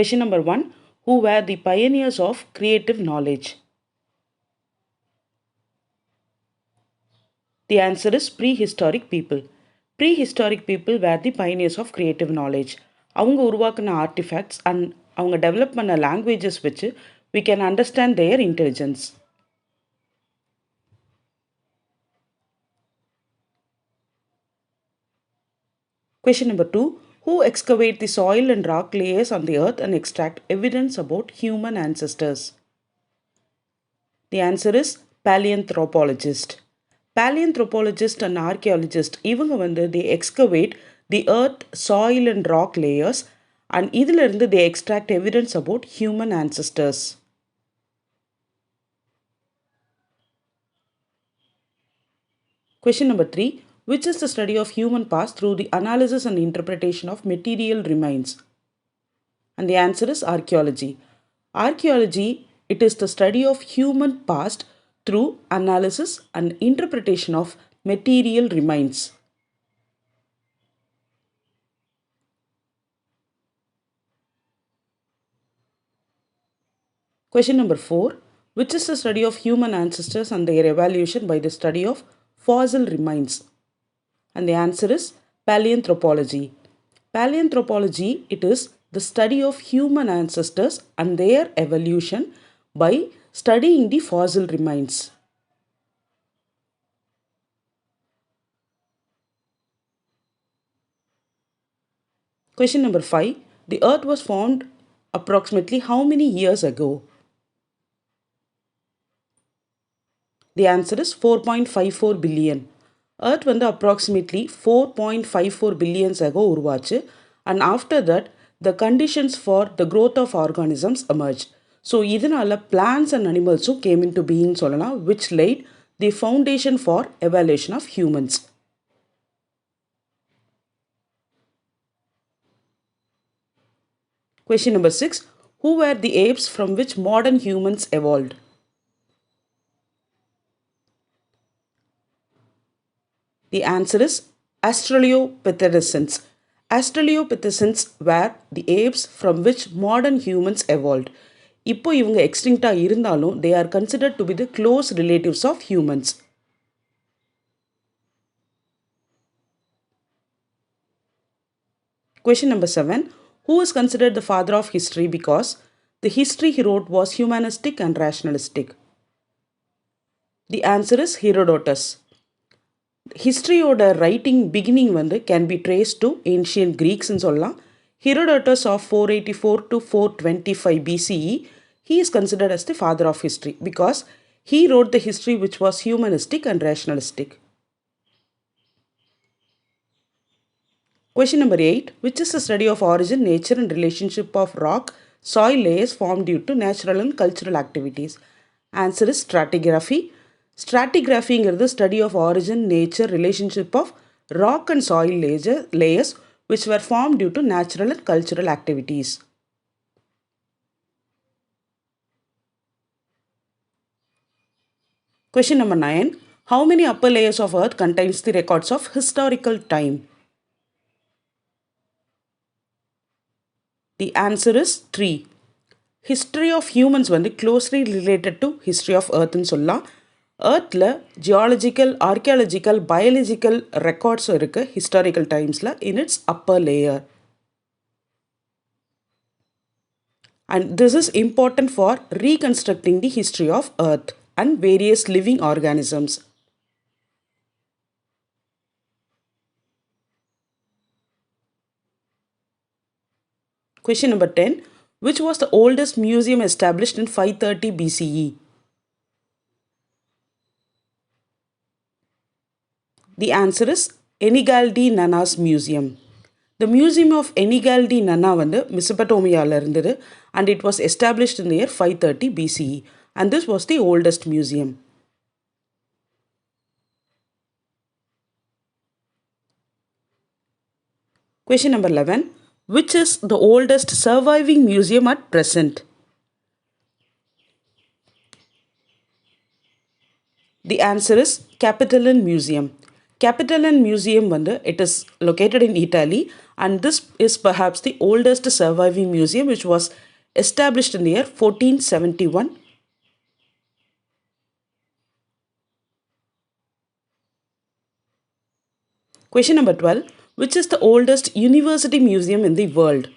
Question number 1. Who were the pioneers of creative knowledge? The answer is prehistoric people. Prehistoric people were the pioneers of creative knowledge. அவங்க உருவாக்குன artifacts and அவங்க develop பண்ண languages வச்சு we can understand their intelligence. Question number 2. Who excavate the soil and rock layers on the earth and extract evidence about human ancestors? The answer is paleoanthropologist. Paleoanthropologist and archaeologist இவங்க வந்து they excavate the earth, soil and rock layers and இதிலிருந்து they extract evidence about human ancestors. Question number 3. Which is the study of human past through the analysis and interpretation of material remains? And the answer is archaeology. Archaeology, it is the study of human past through analysis and interpretation of material remains. Question number 4. Which is the study of human ancestors and their evaluation by the study of fossil remains? And the answer is paleoanthropology. Paleoanthropology, it is the study of human ancestors and their evolution by studying the fossil remains. Question number 5. The earth was formed approximately how many years ago? The answer is 4.54 billion. Earth வந்து approximately 4.54 billions ago உருவாச்சு and after that the conditions for the growth of organisms emerged. So இதனால plants and animals came into being சொல்லலாம் which laid the foundation for evolution of humans. Question number 6. Who were the apes from which modern humans evolved? The answer is Australopithecines. Australopithecines were the apes from which modern humans evolved. இப்போ இவங்க எக்ஸ்டிங்க்டா இருந்தாலும் they are considered to be the close relatives of humans. Question number 7. Who is considered the father of history because the history he wrote was humanistic and rationalistic? The answer is Herodotus. ஹிஸ்ட்ரியோட writing beginning வந்து can be traced to ancient கிரீக்ஸ்ன்னு சொல்லலாம். Herodotus of 484 to 425 BCE, he is considered as the father of history because he wrote the history which was humanistic and rationalistic. Question number 8. Which is the study of origin, nature and relationship of rock, soil layers formed due to natural and cultural activities? Answer is stratigraphy. Stratigraphy is the study of origin, nature, relationship of rock and soil layers which were formed due to natural and cultural activities. Question number 9. How many upper layers of earth contains the records of historical time? The answer is 3. History of humans வந்து closely related to history of earth ன்னு சொல்லலாம். earthல geological, archaeological, biological records இருக்கு historical timesல in its upper layer. And this is important for reconstructing the history of earth and various living organisms. Question number 10. Which was the oldest museum established in 530 BCE? The answer is Enigaldi Nana's Museum. The Museum of Enigaldi Nana வந்து மெசபடோமியால இருந்தது and it was established in the year 530 BCE and this was the oldest museum. Question number 11. Which is the oldest surviving museum at present? The answer is Capitoline Museum. Capitoline Museum it is located in Italy, and this is perhaps the oldest surviving museum, which was established in the year 1471. Question number 12. Which is the oldest university museum in the world?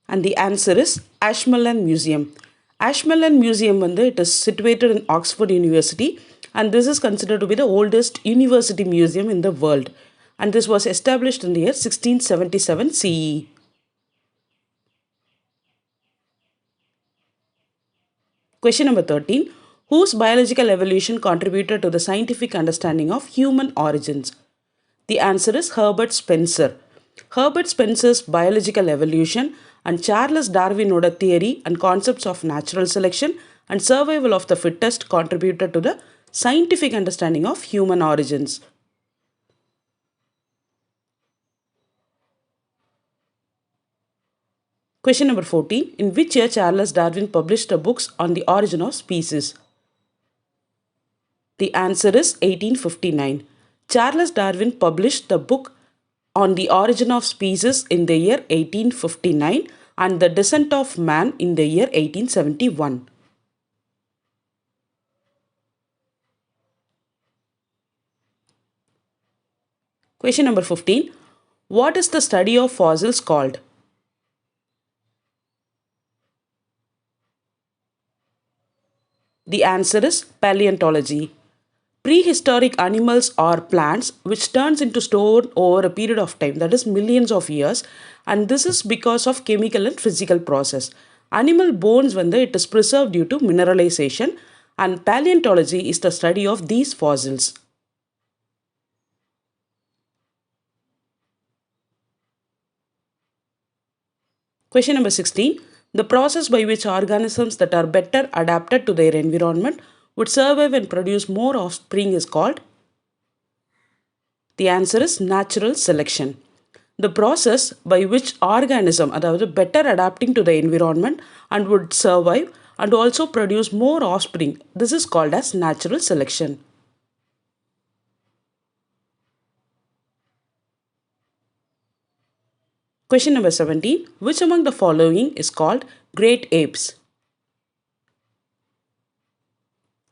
And the answer is Ashmolean Museum. Ashmolean Museum it is situated in Oxford University, and this is considered to be the oldest university museum in the world. And this was established in the year 1677 CE. Question number 13. Whose biological evolution contributed to the scientific understanding of human origins? The answer is Herbert Spencer. Herbert Spencer's biological evolution and Charles Darwin's theory and concepts of natural selection and survival of the fittest contributed to the scientific understanding of human origins. Question number 14. In which year Charles Darwin published the books on the origin of species? The answer is 1859. Charles Darwin published the book on the origin of species in the year 1859 and the descent of man in the year 1871. Question number 15. What is the study of fossils called? The answer is paleontology. Prehistoric animals or plants which turns into stone over a period of time, that is millions of years, and this is because of chemical and physical process. Animal bones it is preserved due to mineralization, and paleontology is the study of these fossils. Question number 16. The process by which organisms that are better adapted to their environment would survive and produce more offspring is called? The answer is natural selection. The process by which organism better adapting to the environment and would survive and also produce more offspring, this is called as natural selection. Question number 17. Which among the following is called great apes?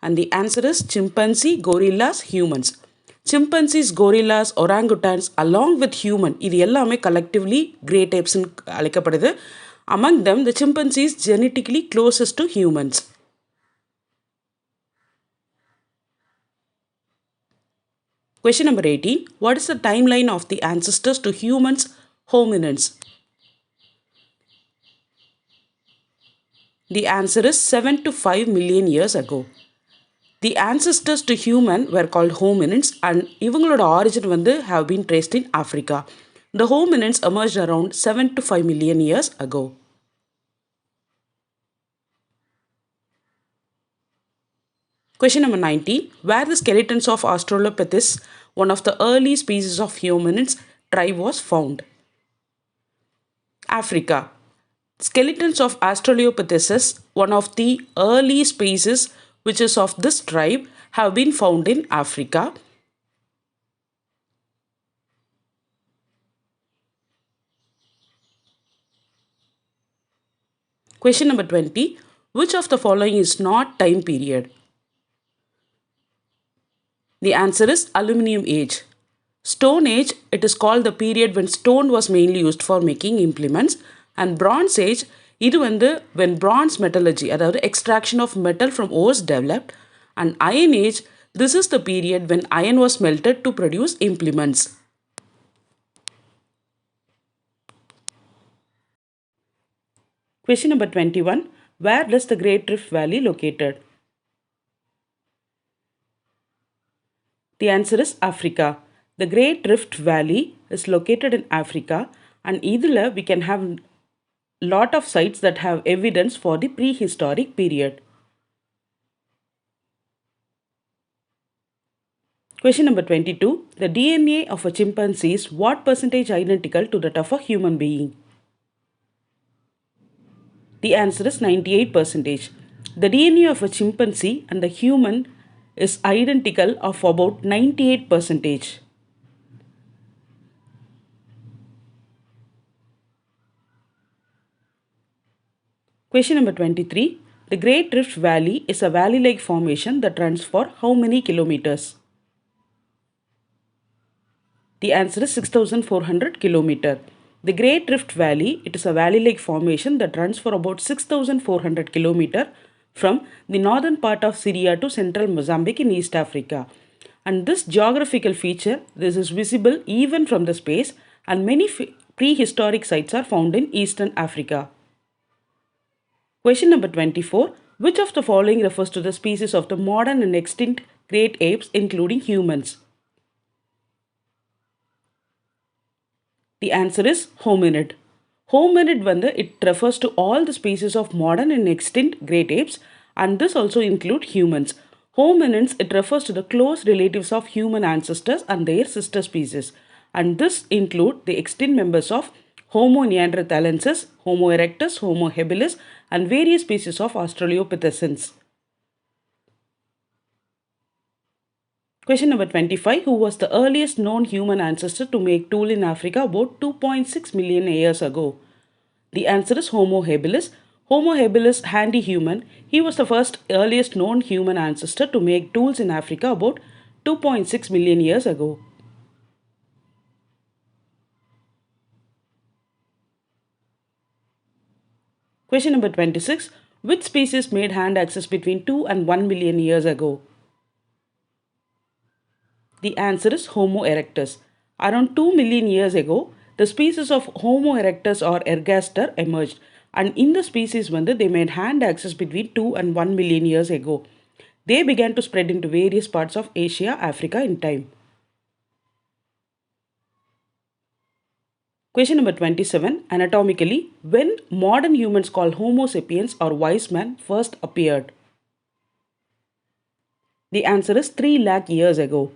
And the answer is chimpanzee, gorillas, humans. Chimpanzees, gorillas, orangutans along with human, இது எல்லாமே collectively great apes அழைக்கப்படுது. Among them, the chimpanzees genetically closest to humans. Question number 18. What is the timeline of the ancestors to humans, hominins? The answer is 7 to 5 million years ago. The ancestors to human were called hominins, and இவங்களோட origin have been traced in Africa. The hominins emerged around 7 to 5 million years ago. Question number 19. Where the skeletons of Australopithecus, one of the early species of hominins tribe, was found? Africa. Skeletons of Australopithecus, one of the early species which is of this tribe, have been found in Africa. Question number 20. Which of the following is not time period? The answer is Aluminium Age. Stone Age, it is called the period when stone was mainly used for making implements, and Bronze Age, இது when bronze metallurgy, extraction of metal from ores developed, and Iron Age, this is the period when iron was melted to produce implements. Question number 21. Where does the Great Rift Valley located? The answer is Africa. The Great Rift Valley is located in Africa, and idhula we can have lot of sites that have evidence for the prehistoric period. Question number 22. The DNA of a chimpanzee is what percentage identical to that of a human being? The answer is 98%. The DNA of a chimpanzee and the human is identical of about 98%. Question number 23. The Great Rift Valley is a valley-like formation that runs for how many kilometers? The answer is 6,400 kilometer. The Great Rift Valley, it is a valley-like formation that runs for about 6,400 kilometer from the northern part of Syria to central Mozambique in East Africa. And this geographical feature, this is visible even from the space, and many prehistoric sites are found in Eastern Africa. Question number 24. Which of the following refers to the species of the modern and extinct great apes including humans? The answer is hominid. Hominid it refers to all the species of modern and extinct great apes, and this also include humans. Hominins, it refers to the close relatives of human ancestors and their sister species, and this include the extinct members of Homo neanderthalensis, Homo erectus, Homo habilis, and various species of Australopithecines. Question number 25. Who was the earliest known human ancestor to make tool in Africa about 2.6 million years ago? The answer is Homo habilis. Homo habilis, handy human, he was the first earliest known human ancestor to make tools in Africa about 2.6 million years ago. Question number 26. Which species made hand axes between 2 and 1 million years ago? The answer is Homo erectus. Around 2 million years ago, the species of Homo erectus or ergaster emerged, and in the species they made hand axes between 2 and 1 million years ago. They began to spread into various parts of Asia, Africa in time. Question number 27. Anatomically, when modern humans called Homo sapiens or wise man first appeared? The answer is 3 lakh years ago.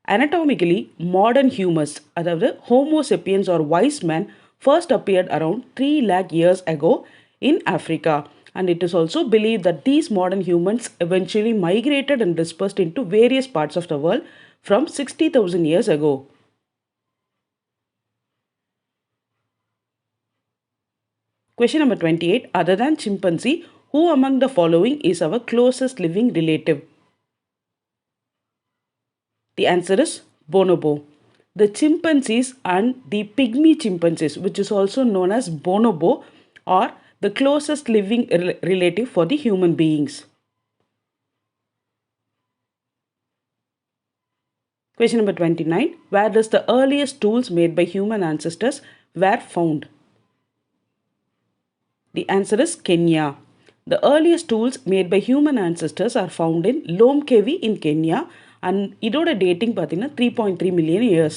Anatomically, modern humans, அதாவது Homo sapiens or wise man, first appeared around 3 lakh years ago in Africa. And it is also believed that these modern humans eventually migrated and dispersed into various parts of the world from 60,000 years ago. Question number 28. Other than chimpanzee, who among the following is our closest living relative? The answer is bonobo. The chimpanzees and the pygmy chimpanzees, which is also known as bonobo, are the closest living relative for the human beings. Question number 29. Where does the earliest tools made by human ancestors were found? The answer is Kenya. The earliest tools made by human ancestors are found in Lomkevi in Kenya, and இதோட dating பார்த்தீங்கன்னா 3.3 million years.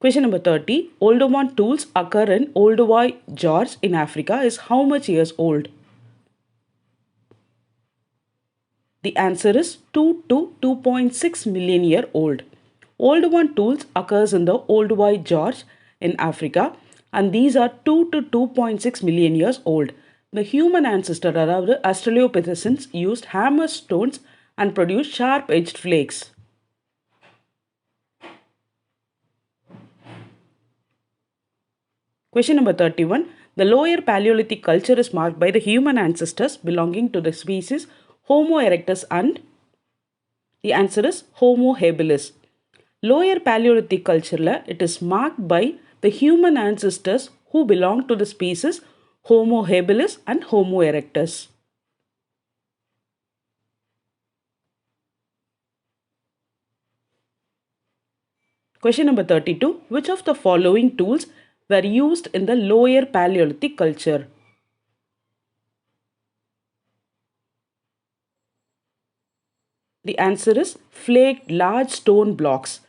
Question number 30. Oldowan tools occur in Olduvai Gorge in Africa is how much years old? The answer is 2 to 2.6 million year old. Oldowan tools occurs in the Olduvai Gorge in Africa, and these are 2 to 2.6 million years old. The human ancestor, அதாவது Australopithecines, used hammer stones and produced sharp-edged flakes. Question number 31. The lower Paleolithic culture is marked by the human ancestors belonging to the species Homo erectus and the answer is Homo habilis. Lower Paleolithic culture, it is marked by the human ancestors who belong to the species Homo habilis and Homo erectus. Question number 32. Which of the following tools were used in the lower Paleolithic culture? The answer is flaked large stone blocks.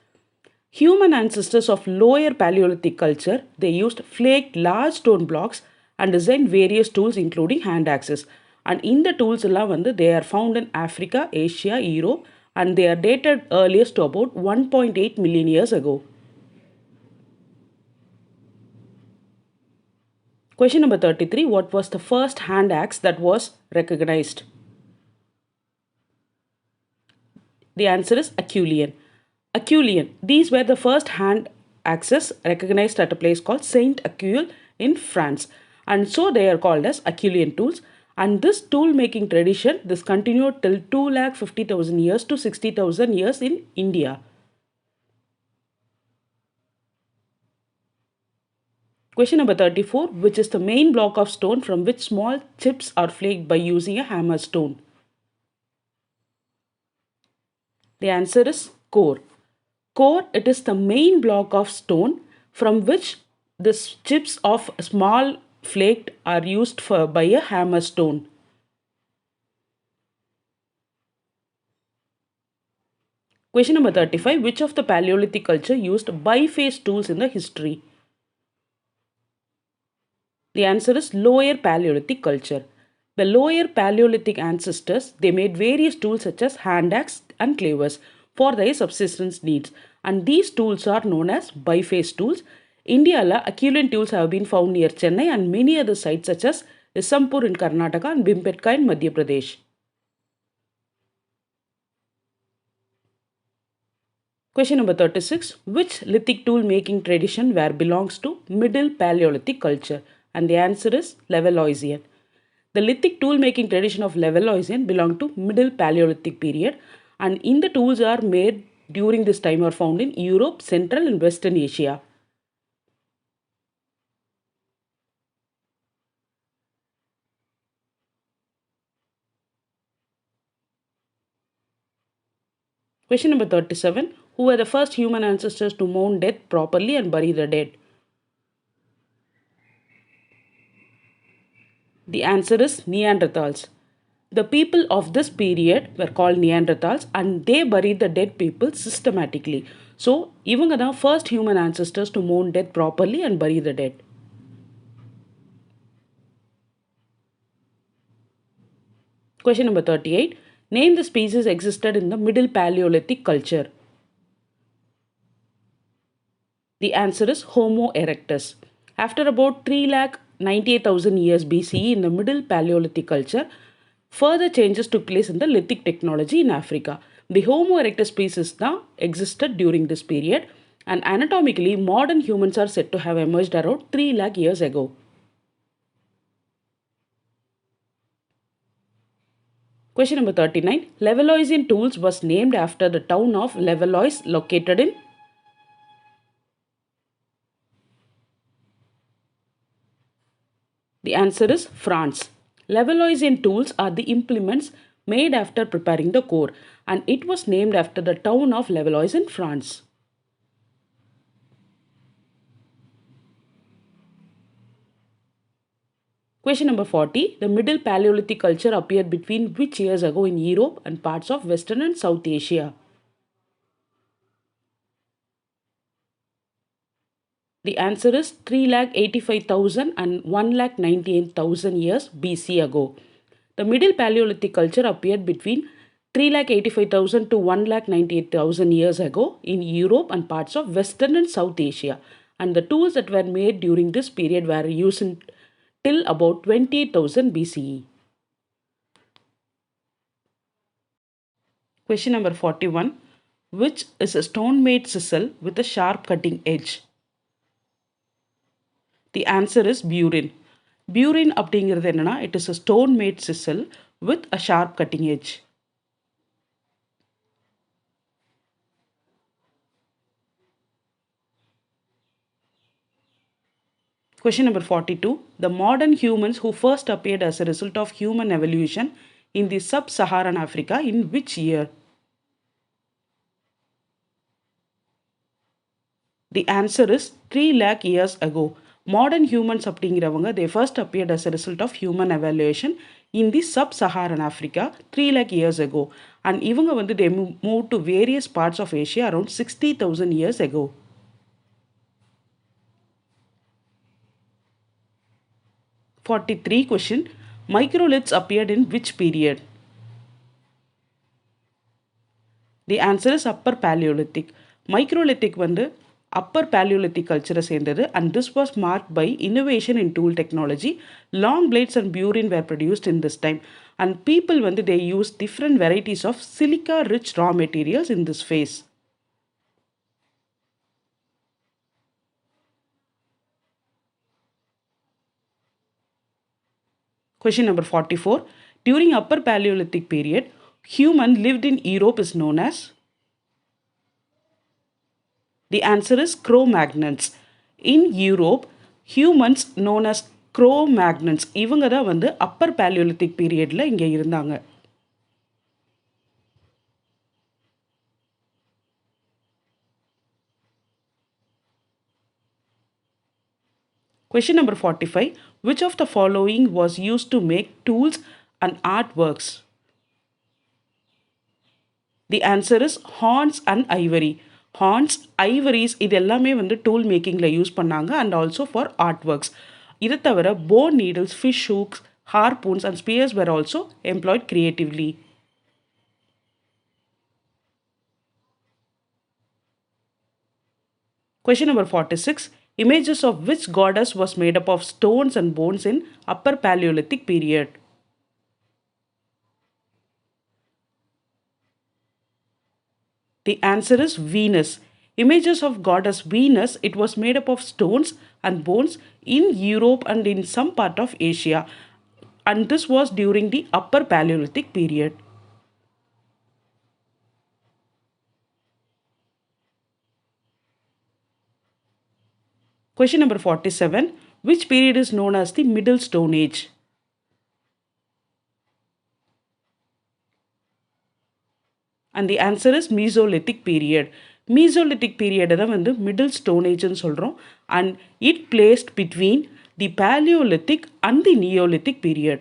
Human ancestors of lower Paleolithic culture, they used flaked large stone blocks and designed various tools including hand axes. And in the tools they are found in Africa, Asia, Europe, and they are dated earliest to about 1.8 million years ago. Question number 33. What was the first hand axe that was recognized? The answer is Aculian. Aculian. These were the first hand axes recognized at a place called Saint Acule in France. And so they are called as Aculian tools. And this tool making tradition, this continued till 2,50,000 years to 60,000 years in India. Question number 34. Which is the main block of stone from which small chips are flaked by using a hammer stone? The answer is core. Core, it is the main block of stone from which the chips of small flaked are used by a hammer stone. Question number 35. Which of the Paleolithic culture used biface tools in the history? The answer is Lower Paleolithic culture. The Lower Paleolithic ancestors, they made various tools such as hand axe and clavers for their subsistence needs, and these tools are known as biface tools. India la Aculian tools have been found near Chennai and many other sites such as Isampur in Karnataka and Bimpetka in Madhya Pradesh. Question number 36. Which lithic tool making tradition where belongs to Middle Paleolithic culture? And the answer is Levalloisian. The lithic tool making tradition of Levalloisian belong to Middle Paleolithic period, and in the tools are made during this time are found in Europe, Central and Western Asia. Question number 37. Who were the first human ancestors to mourn death properly and bury the dead? The answer is Neanderthals. The people of this period were called Neanderthals and they buried the dead people systematically. So, இவங்க தான் first human ancestors to mourn death properly and bury the dead. Question number 38. Name the species existed in the Middle Paleolithic culture. The answer is Homo erectus. After about 3,98,000 years BCE in the Middle Paleolithic culture, further changes took place in the lithic technology in Africa. The Homo erectus species now existed during this period, and anatomically modern humans are said to have emerged around 3 lakh years ago. Question number 39. Levalloisian tools was named after the town of Levallois located in. The answer is France. Levalloisian tools are the implements made after preparing the core, and it was named after the town of Levallois in France. Question number 40. The Middle Paleolithic culture appeared between which years ago in Europe and parts of Western and South Asia? The answer is 3,85,000 and 1,98,000 years BC ago. The Middle Paleolithic culture appeared between 3,85,000 to 1,98,000 years ago in Europe and parts of Western and South Asia, and the tools that were made during this period were used till about 28,000 BCE. Question number 41. Which is a stone made chisel with a sharp cutting edge? The answer is burin. Burin அப்படிங்கிறது என்னன்னா, it is a stone made chisel with a sharp cutting edge. Question number 42. The modern humans who first appeared as a result of human evolution in the sub-Saharan Africa in which year? The answer is 3 lakh years ago. Modern humans அப்படிங்கிறவங்க they first appeared as a result of human evaluation in the sub-Saharan Africa 3 lakh years ago, and இவங்க வந்து they moved to various parts of Asia around 60,000 years ago. Question. Microliths appeared in which period? The answer is Upper Paleolithic. Microlithic வந்து upper Paleolithic culture சேர்ந்தது, and this was marked by innovation in tool technology. Long blades and burin were produced in this time, and people வந்து they used different varieties of silica rich raw materials in this phase. Question number 44. During upper Paleolithic period, human lived in Europe is known as. The answer is Cro-Magnons. In Europe, humans known as Cro-Magnons இவங்க தான் வந்து Appar Paleolithic பீரியட்ல இங்கே இருந்தாங்க. Question number 45. Which of the following was used to make tools and artworks? The answer is horns and ivory. Horns, ivories இது எல்லாமே வந்து tool மேக்கிங்கில் use பண்ணாங்க and also for art works. இதை தவிர phone needles, fish hooks, harpoons and spears were also employed creatively. Question number 46. Images of which goddess was made up of stones and bones in upper Paleolithic period? The answer is Venus. Images of goddess Venus, it was made up of stones and bones in Europe and in some part of Asia. And this was during the upper Paleolithic period. Question number 47. Which period is known as the Middle Stone Age? And the answer is Mesolithic period. Mesolithic period தான் வந்து Middle Stone Age ன்னு சொல்கிறோம், and it placed between the Paleolithic and the Neolithic period.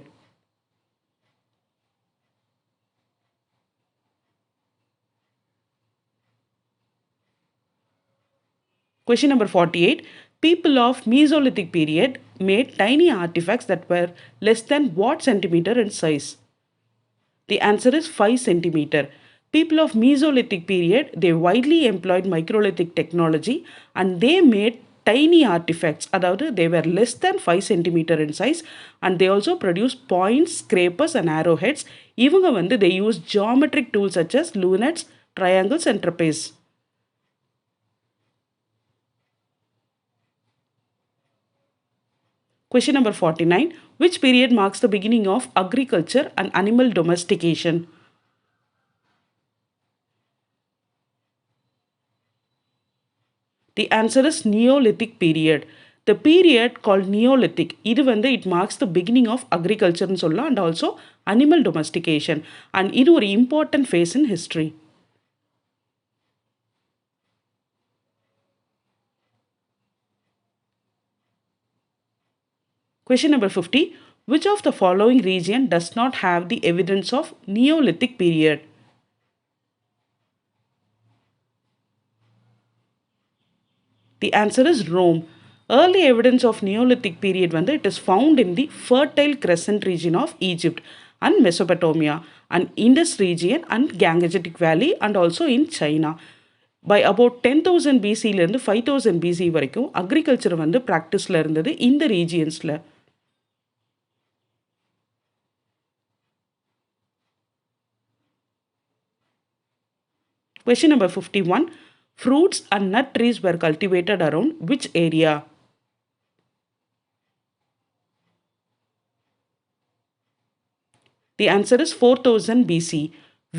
Question number 48. People of Mesolithic period made tiny artifacts that were less than what centimeter in size? The answer is 5 centimeter. People of Mesolithic period, they widely employed microlithic technology and they made tiny artifacts. அதாவது they were less than 5 centimeter in size and they also produced points, scrapers and arrowheads. இவங்க வந்து they used geometric tools such as lunettes, triangles and trapeze. Question number 49. Which period marks the beginning of agriculture and animal domestication? The answer is Neolithic period. The period called Neolithic, இது வந்து it marks the beginning of agriculture ன்னு சொல்லலாம் and also animal domestication. And இது ஒரு important phase in history. Question number 50. Which of the following region does not have the evidence of Neolithic period? The answer is Rome. Early evidence of Neolithic period வந்து it is found in the Fertile Crescent region of Egypt and Mesopotamia and Indus region and Gangetic Valley and also in China. By about 10,000 BCலேருந்து 5000 BC வரைக்கும் agriculture வந்து ப்ராக்டிஸில் இருந்தது இந்த ரீஜியன்ஸில். Question number 51. Fruits and nut trees were cultivated around which area? The answer is 4000 BC.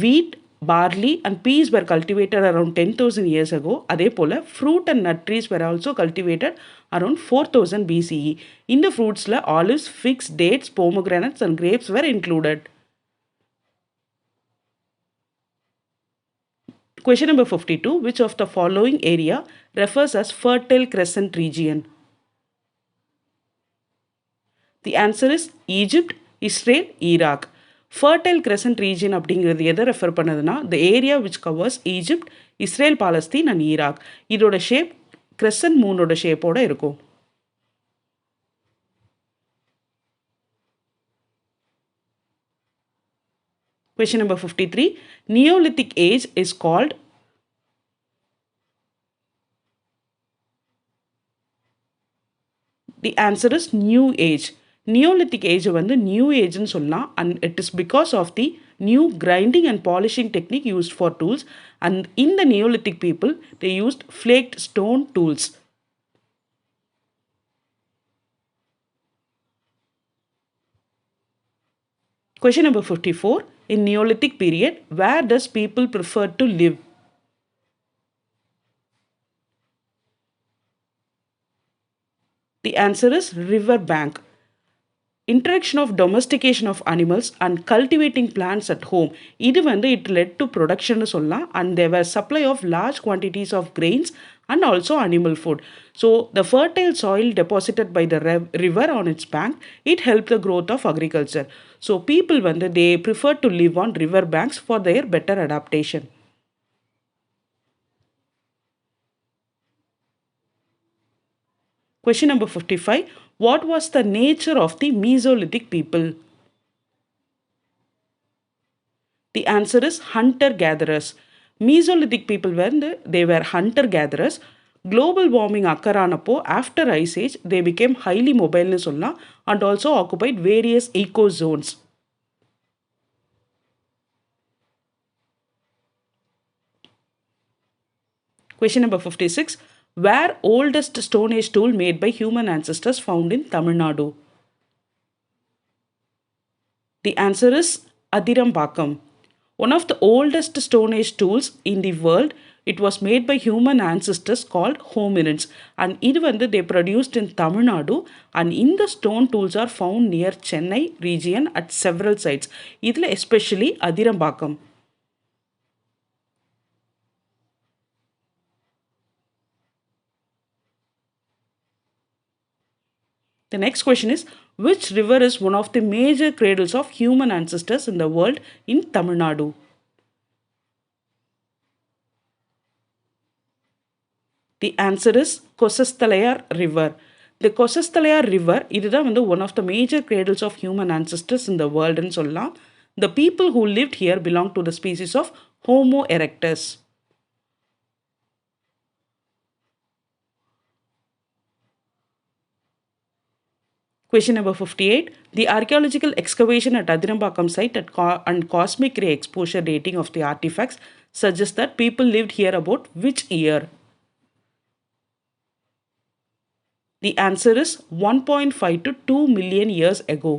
Wheat, barley and peas were cultivated around 10,000 years ago. அதே போல fruit and nut trees were also cultivated around 4000 BCE. In the fruitsல olives, figs, dates, pomegranates and grapes were included. Question number 52. Which of the following area refers as Fertile Crescent region? The answer is Egypt, Israel, Iraq. Fertile Crescent region அப்படிங்கிறது எதை refer பண்ணுதுன்னா the area which covers Egypt, Israel, Palestine and Iraq. இதோட shape crescent மூனோட ஷேப்போட இருக்கும். Question number 53. Neolithic age is called. The answer is New Age. Neolithic age வந்து New Ageன்னு சொல்லலாம், and it is because of the new grinding and polishing technique used for tools, and in the Neolithic people they used flaked stone tools. Question number 54. In Neolithic period, where does people prefer to live? The answer is river bank. Introduction of domestication of animals and cultivating plants at home. இது வந்து it led to production சொல்லலாம், and there were supply of large quantities of grains and also animal food. So the fertile soil deposited by the river on its bank, it helped the growth of agriculture. So people வந்து they prefer to live on river banks for their better adaptation. Question number 55. What was the nature of the Mesolithic people? The answer is hunter-gatherers. Mesolithic people they were hunter-gatherers. Global warming occurranappo after ice age, they became highly mobile and also occupied various eco zones. Question number 56. Where oldest Stone Age tool made by human ancestors found in Tamil Nadu? The answer is Adirampakam. One of the oldest Stone Age tools in the world, it was made by human ancestors called hominids, and இது வந்து they produced in Tamil Nadu, and in the stone tools are found near Chennai region at several sites. இதில் especially Adirampakam. The next question is, which river is one of the major cradles of human ancestors in the world in Tamil Nadu? The answer is Kosasthalayar River. The Kosasthalayar River இதுதான் வந்து one of the major cradles of human ancestors in the world ன்னு சொல்லலாம். The people who lived here belong to the species of Homo erectus. Question number 58. The archaeological excavation at Adirampakam site and cosmic ray exposure dating of the artifacts suggests that people lived here about which year? The answer is 1.5 to 2 million years ago.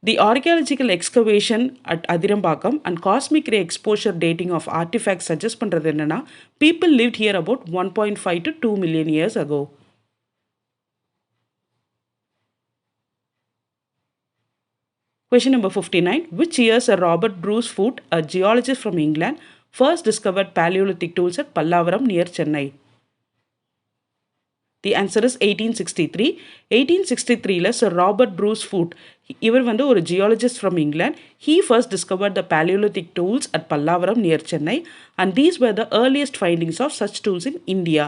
The archaeological excavation at Adirampakam and cosmic ray exposure dating of artifacts suggest பண்றது என்னன்னா, people lived here about 1.5 to 2 million years ago. Question number 59. Which year Sir Robert Bruce Foote, a geologist from England, first discovered Paleolithic tools at Pallavaram near Chennai? The answer is 1863. 1863 Sir Robert Bruce Foote, இவர் வந்து ஒரு geologist from England. He first discovered the Paleolithic tools at Pallavaram near Chennai, and these were the earliest findings of such tools in India.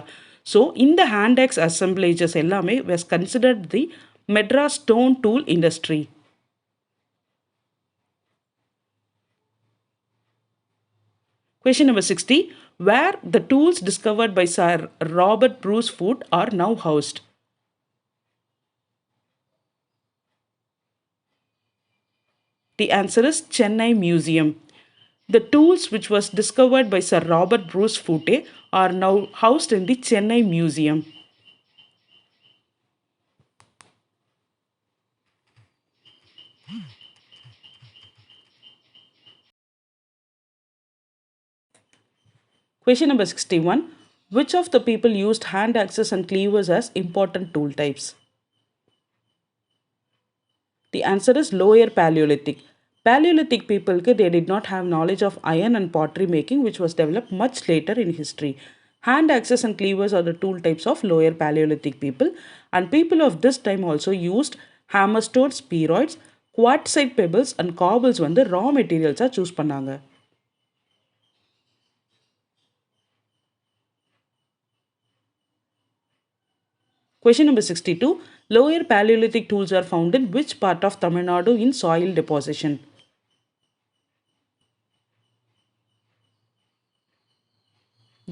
So in the hand axe assemblages எல்லாமே was considered the Madras stone tool industry. Question number 60. Where the tools discovered by Sir Robert Bruce Foote are now housed? The answer is Chennai Museum. The tools which was discovered by Sir Robert Bruce Foote are now housed in the Chennai Museum. Question number 61. Which of the people used hand axes and cleavers as important tool types? The answer is lower Paleolithic. Paleolithic people, they did not have knowledge of iron and pottery making, which was developed much later in history. Hand axes and cleavers are the tool types of lower Paleolithic people, and people of this time also used hammerstones, spheroids, quartzite pebbles and cobbles வந்து raw materials choose பண்ணாங்க. Question number 62. Lower Paleolithic tools are found in which part of Tamil Nadu in soil deposition?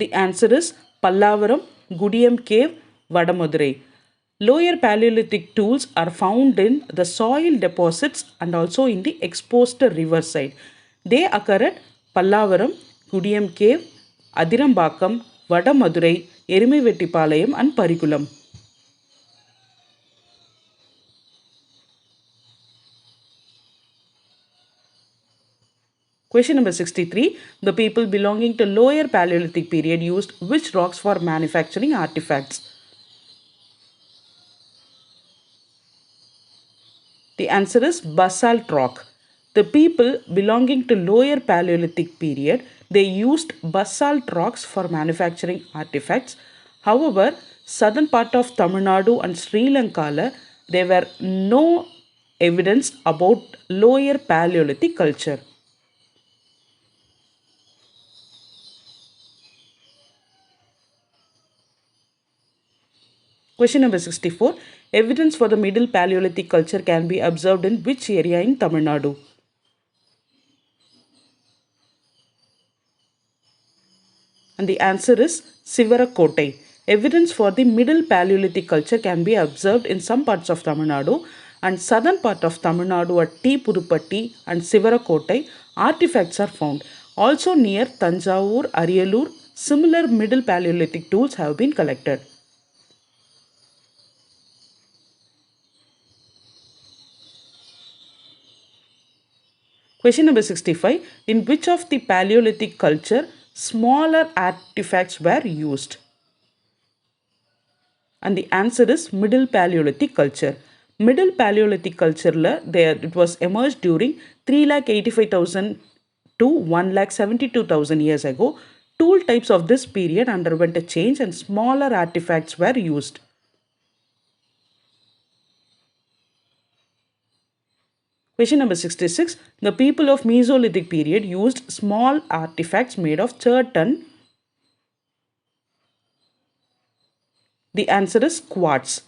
The answer is Pallavaram, Gudiyam Cave, Vadamudurai. Lower Paleolithic tools are found in the soil deposits and also in the exposed riverside. They occur at Pallavaram, Kudiyam Cave, Adirambakam, Vadamadurai, Erimevettipalayam and Parikulam. Question number 63. The people belonging to lower Paleolithic period used which rocks for manufacturing artifacts? The answer is basalt rock. The people belonging to lower Paleolithic period, they used basalt rocks for manufacturing artifacts. However, southern part of Tamil Nadu and Sri Lanka, there were no evidence about lower Paleolithic culture. Question number 64. Evidence for the Middle Paleolithic culture can be observed in which area in Tamil Nadu? And the answer is Sivarakotai. Evidence for the Middle Paleolithic culture can be observed in some parts of Tamil Nadu and southern part of Tamil Nadu at T. Purupatti and Sivarakotai. Artifacts are found. Also near Tanjavur, Ariyalur, similar Middle Paleolithic tools have been collected. Question number 65. In which of the Paleolithic culture smaller artifacts were used? And the answer is Middle Paleolithic culture. Middle Paleolithic culture there it was emerged during 3,85,000 to 1,72,000 years ago. Tool types of this period underwent a change and smaller artifacts were used. Question number 66. The people of Mesolithic period used small artifacts made of chert and the answer is quartz.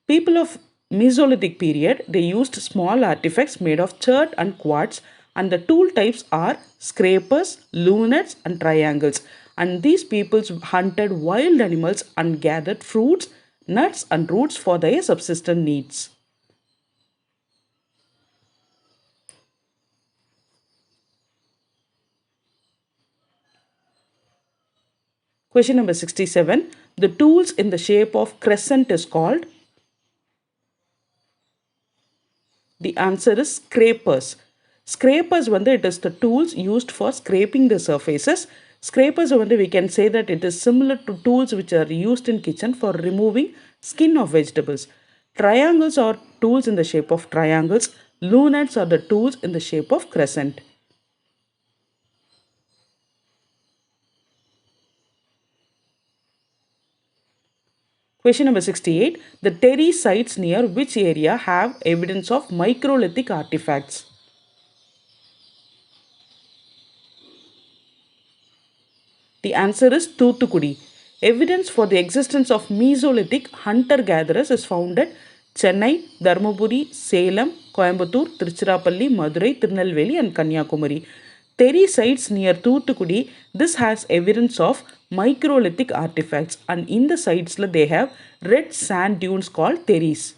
People of Mesolithic period, they used small artifacts made of chert and quartz and the tool types are scrapers, lunettes and triangles. And these peoples hunted wild animals and gathered fruits, nuts and roots for their subsistence needs. Question number 67. The tools in the shape of crescent is called? The answer is scrapers. Scrapers it is the tools used for scraping the surfaces. Scrapers we can say that it is similar to tools which are used in kitchen for removing skin of vegetables. Triangles are tools in the shape of triangles. Lunettes are the tools in the shape of crescent. Question number 68. The Terry sites near which area have evidence of microlithic artifacts? The answer is Thoothukudi. Evidence for the existence of Mesolithic hunter-gatherers is found at Chennai, Dharmaburi, Salem, Coimbatore, Tiruchirappalli, Madurai, Tirunelveli and Kanyakumari. Terry sites near Thoothukudi, this has evidence of microlithic artifacts and in the sites they have red sand dunes called terries.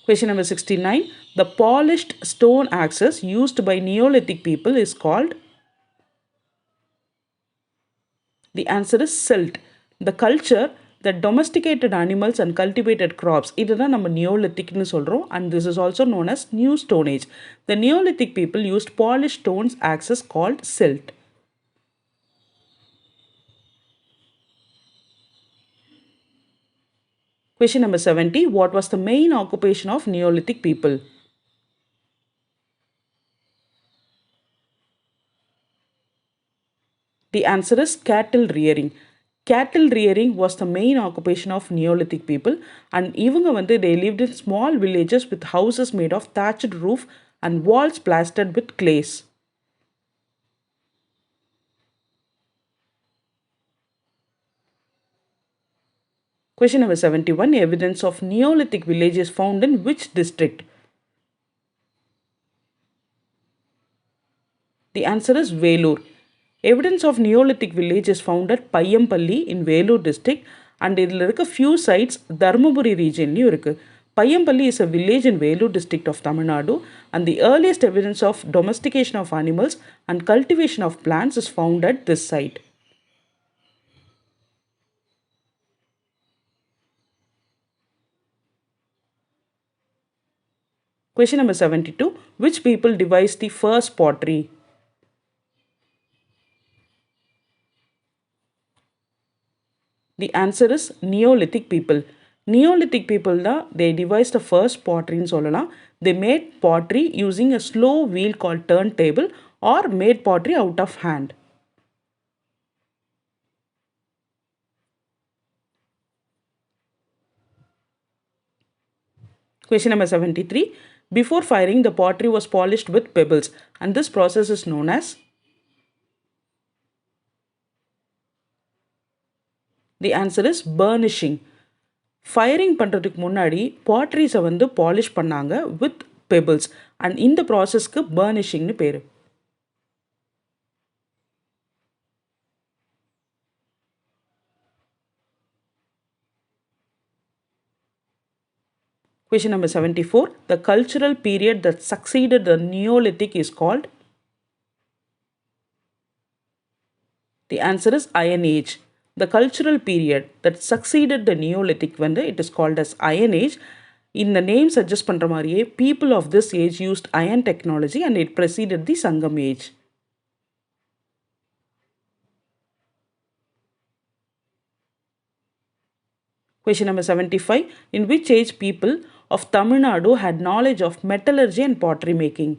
Question number 69. The polished stone axes used by Neolithic people is called? The answer is silt. The culture that domesticated animals and cultivated crops இதுதான் நம்ம நியோலித்திக்னு சொல்றோம் and this is also known as new stone age. The Neolithic people used polished stones axes called silt. Question number 70. What was the main occupation of Neolithic people? The answer is cattle rearing. Cattle rearing was the main occupation of Neolithic people and even they lived in small villages with houses made of thatched roof and walls plastered with clays. Question number 71. Evidence of Neolithic villages found in which district? The answer is Velur. Evidence of Neolithic village is found at Payampalli in Vellore district and இதில் இருக்க few sites Dharmapuri regionலையும் இருக்கு. Payampalli is a village in Vellore district of Tamil Nadu and the earliest evidence of domestication of animals and cultivation of plants is found at this site. Question number 72. Which people devised the first pottery? The answer is Neolithic people. Neolithic people they devised the first pottery in சொல்லலாம். They made pottery using a slow wheel called turntable or made pottery out of hand. Question number 73. Before firing, the pottery was polished with pebbles and this process is known as. The answer is burnishing. Firing பண்ணுறதுக்கு முன்னாடி பாட்ரிஸை வந்து polish பண்ணாங்க with pebbles and இந்த ப்ராசஸ்க்கு பர்னிஷிங்னு பேர். Question number 74. The cultural period that succeeded the Neolithic is called. The answer is Iron Age. The cultural period that succeeded the Neolithic it is called as Iron Age. In the name suggest பண்ற மாதிரியே people of this age used iron technology and it preceded the Sangam age. Question number 75. In which age people of Tamil Nadu had knowledge of metallurgy and pottery making?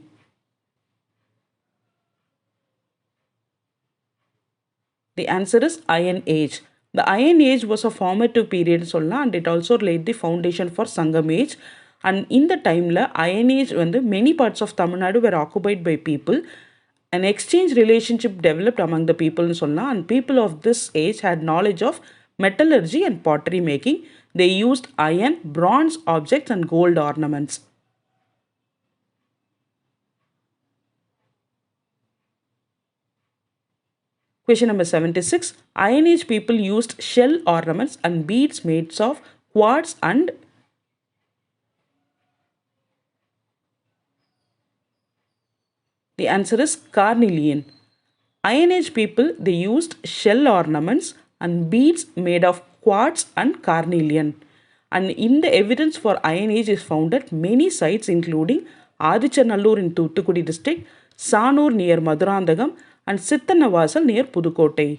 The answer is Iron Age. The Iron Age was a formative period and it also laid the foundation for Sangam age. And in the time Iron Age many parts of Tamil Nadu were occupied by people. An exchange relationship developed among the people and people of this age had knowledge of metallurgy and pottery making. They used iron, bronze objects and gold ornaments. Question number 76. Iron Age people used shell ornaments and beads made of quartz and. The answer is carnelian. Iron Age people they used shell ornaments and beads made of quartz and carnelian. And in the evidence for Iron Age is found at many sites including Adichanallur in Thoothukudi district, Sanur near Madurandagam and Sittanavasal near Pudukkottai.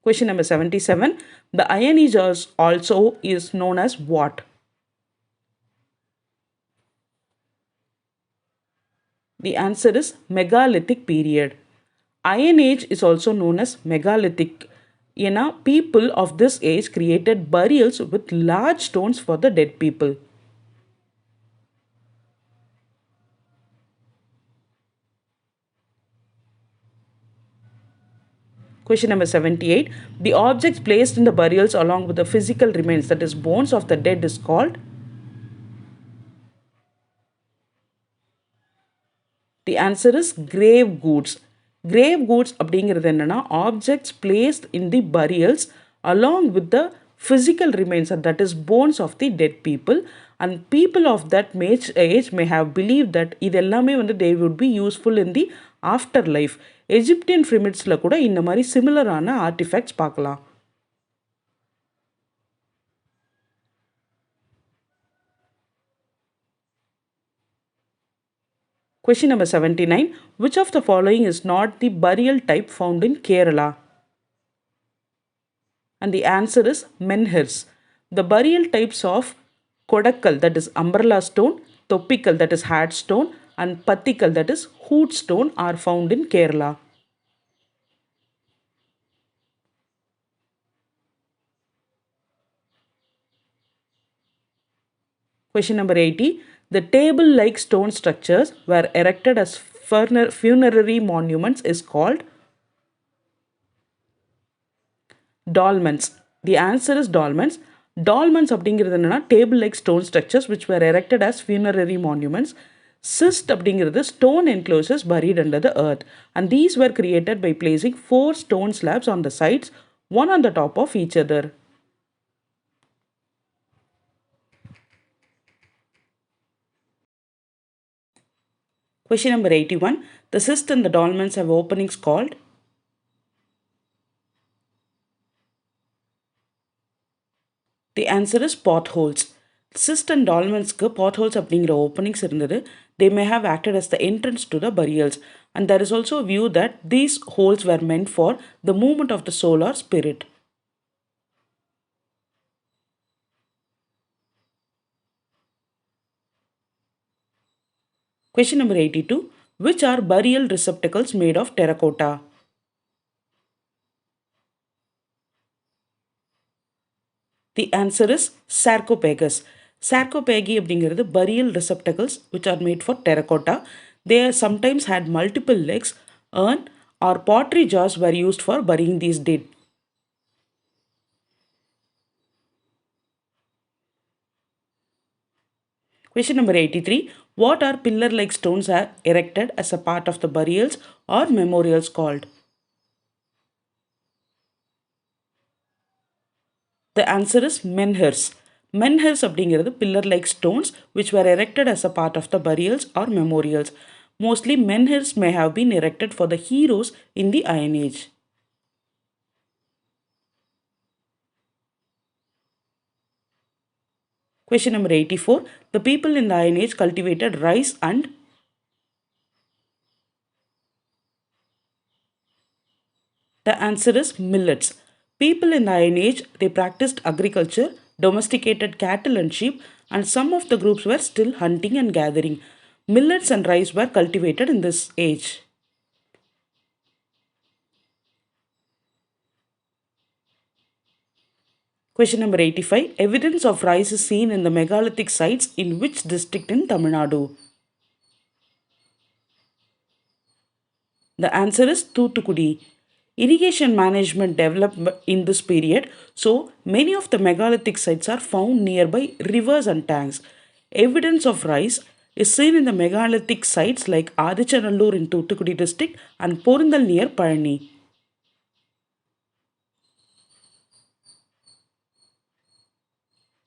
Question number 77. The Iron Age also is known as what? The answer is megalithic period. Iron Age is also known as megalithic. People of this age created burials with large stones for the dead people. Question number 78. The objects placed in the burials along with the physical remains, that is bones of the dead, is called. The answer is grave goods. Grave goods அப்படிங்கிறது என்னன்னா objects placed in the burials along with the physical remains, and that is bones of the dead people, and people of that age may have believed that இதெல்லாமே they would be useful in the afterlife. Egyptian pyramidsல கூட இந்த மாதிரி சிமிலரான artifacts பார்க்கலாம். Question number 79. Which of the following is not the burial type found in Kerala? And the answer is menhirs. The burial types of Kodakkal, that is umbrella stone, Toppikal, that is hat stone, and Pattikal, that is hoot stone, are found in Kerala. Question number 80. The table-like stone structures were erected as funerary monuments is called. Dolmens. The answer is dolmens. Dolmens அப்படிங்கிறது என்னன்னா table like stone structures which were erected as funerary monuments. Cyst அப்படிங்கிறது stone enclosures buried under the earth, and these were created by placing four stone slabs on the sides, one on the top of each other. Question number 81. The cyst and the dolmens have openings called. The answer is potholes. Cyst and dolmensக்கு potholes அப்படிங்கிற openings இருந்தது. They may have acted as the entrance to the burials, and there is also a view that these holes were meant for the movement of the soul or spirit. Question number 82. Which are burial receptacles made of terracotta? The answer is sarcophagus. Sarcophagi அப்படிங்கிறது burial receptacles which are made for terracotta. They sometimes had multiple legs. Urn or pottery jars were used for burying these dead. Question number 83. What are pillar-like stones are erected as a part of the burials or memorials called? The answer is menhirs. Menhirs அப்படிங்கிறது pillar-like stones which were erected as a part of the burials or memorials. Mostly menhirs may have been erected for the heroes in the Iron Age. Question number 84. The people in the Iron Age cultivated rice and. The answer is millets. People in the Iron Age, they practiced agriculture, domesticated cattle and sheep, and some of the groups were still hunting and gathering. Millets and rice were cultivated in this age. Question number 85. Evidence of rice is seen in the megalithic sites in which district in Tamil Nadu? The answer is Thoothukudi. Irrigation management developed in this period, so many of the megalithic sites are found nearby rivers and tanks. Evidence of rice is seen in the megalithic sites like Adichanallur in Thoothukudi district and Porundal near Palani.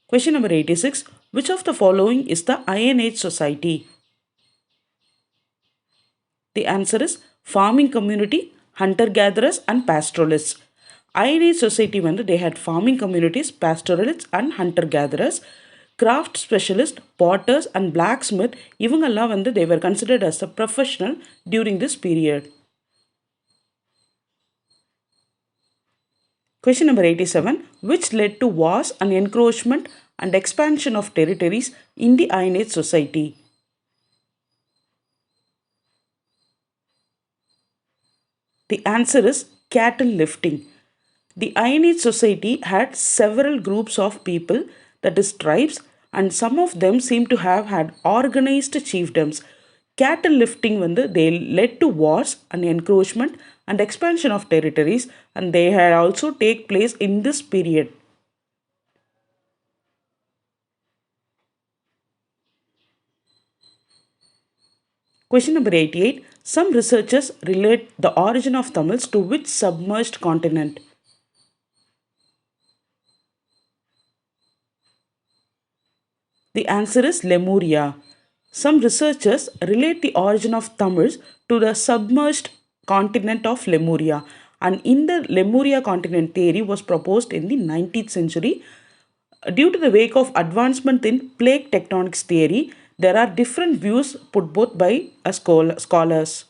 Question number 86. Which of the following is the Iron Age society? The answer is farming community, hunter-gatherers and pastoralists. Iron Age society when they had farming communities, pastoralists and hunter-gatherers. Craft specialist, potters and blacksmith, இவங்கெல்லாம் வந்து they were considered as a professional during this period. Question number 87. Which led to wars and encroachment and expansion of territories in the Iron Age society? The answer is cattle lifting. The Iron Age society had several groups of people, that is tribes, and some of them seem to have had organized chiefdoms. Cattle lifting வந்து they led to wars and encroachment and expansion of territories, and they had also take place in this period. Question number 88. Some researchers relate the origin of Tamils to which submerged continent? The answer is Lemuria. Some researchers relate the origin of Tamils to the submerged continent of Lemuria, and in the Lemuria continent theory was proposed in the 19th century. Due to the wake of advancement in plate tectonics theory, there are different views put both by scholars.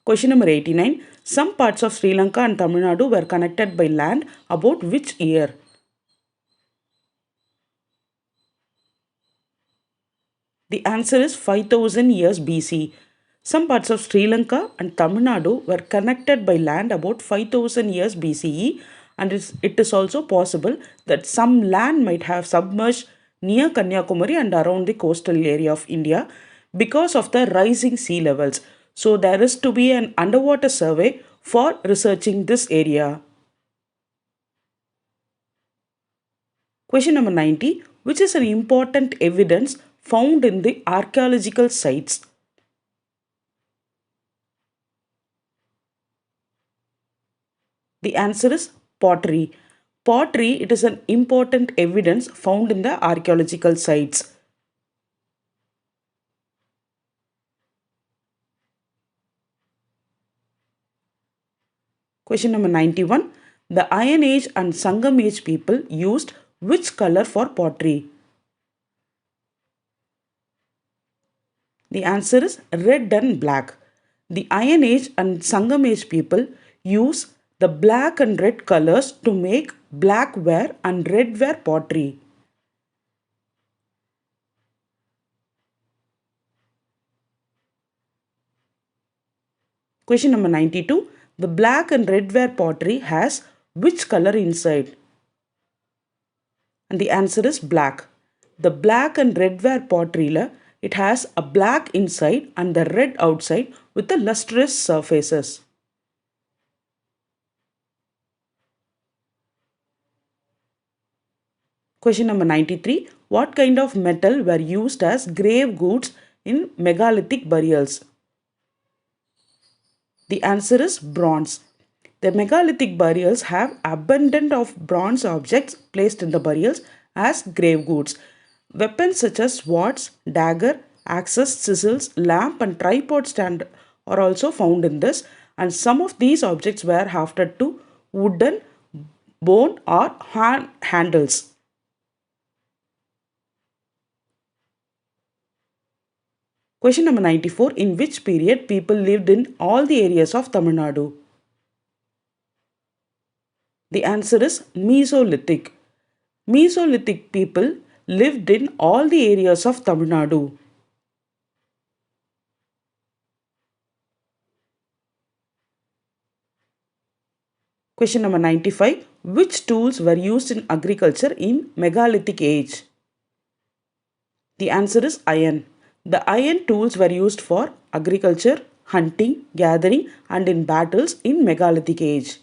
Question number 89. Some parts of Sri Lanka and Tamil Nadu were connected by land about which year? The answer is 5000 years BC. Some parts of Sri Lanka and Tamil Nadu were connected by land about 5000 years BCE, and it is also possible that some land might have submerged near Kanyakumari and around the coastal area of India because of the rising sea levels. So there is to be an underwater survey for researching this area. Question number 90. Which is an important evidence found in the archaeological sites? The answer is pottery. Pottery, it is an important evidence found in the archaeological sites. Question number 91. The Iron Age and Sangam Age people used which color for pottery? The answer is red and black. The Iron Age and Sangam Age people use the black and red colors to make black ware and red ware pottery. Question number 92. The black and red ware pottery has which color inside? And the answer is black. The black and red ware pottery, it has a black inside and the red outside with the lustrous surfaces. Question number 93. What kind of metal were used as grave goods in megalithic burials? The answer is bronze. The megalithic burials have abundant of bronze objects placed in the burials as grave goods. Weapons such as swords, dagger, axes, chisels, lamp and tripod stand are also found in this, and some of these objects were hafted to wooden, bone or handles. Question number 94. In which period people lived in all the areas of Tamil Nadu? The answer is Mesolithic. Mesolithic people lived in all the areas of Tamil Nadu. Question number 95. Which tools were used in agriculture in megalithic age? The answer is iron. The iron tools were used for agriculture, hunting, gathering and in battles in megalithic age.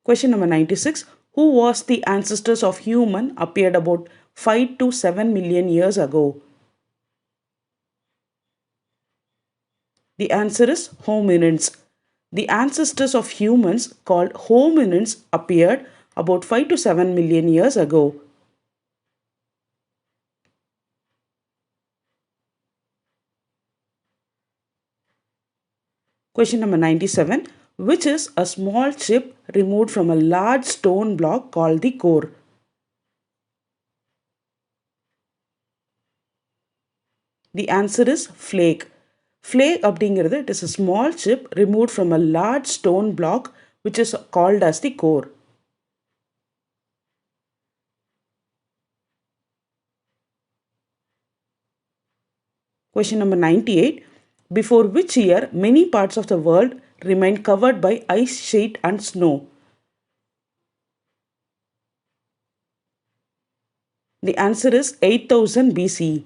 Question number 96. Who was the ancestors of human appeared about 5 to 7 million years ago? The answer is hominids. The ancestors of humans called hominids appeared about 5 to 7 million years ago. Question number 97. Which is a small chip removed from a large stone block called the core? The answer is flake. Flake அப்படிங்கிறது it is a small chip removed from a large stone block which is called as the core. Question number 98. Before which year many parts of the world remained covered by ice sheet and snow? The answer is 8000 BCE.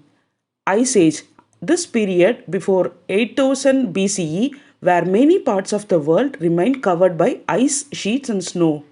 Ice Age. This period before 8000 BCE where many parts of the world remained covered by ice sheets and snow.